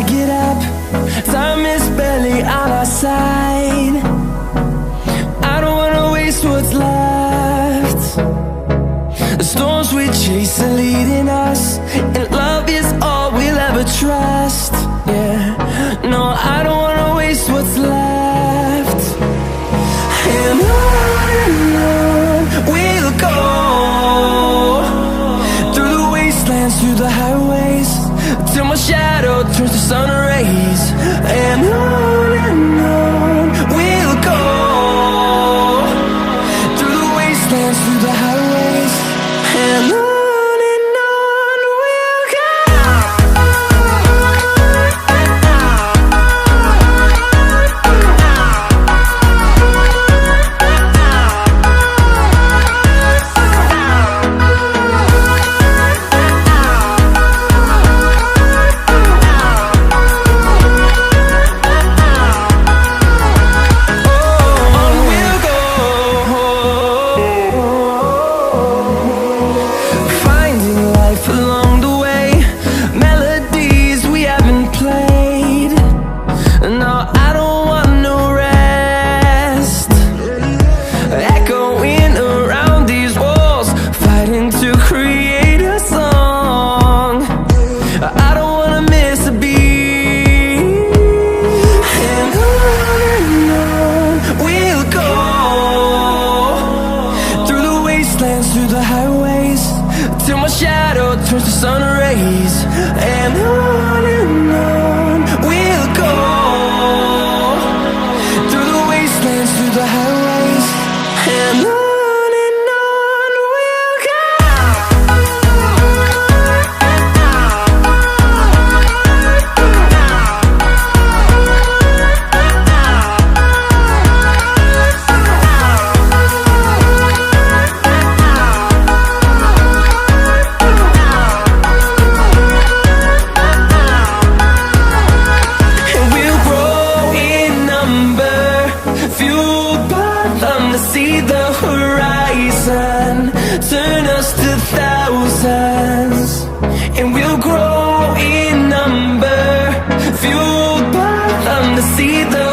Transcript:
I get up, time is barely on our side. I don't wanna waste what's left. The storms we chase are leading us, and love is all we'll ever trust. Yeah, no, I don't wanna waste what's left. And on we'll go, through the wastelands, through the highways, till my shadow turns to sun rays. And on we'll go, through the wastelands, through the highways, and on. Through the highways, till my shadow turns to sun rays. And on we'll go, through the wastelands, through the highways, and on. See the horizon turn us to thousands, and we'll grow in number, fueled by them to see the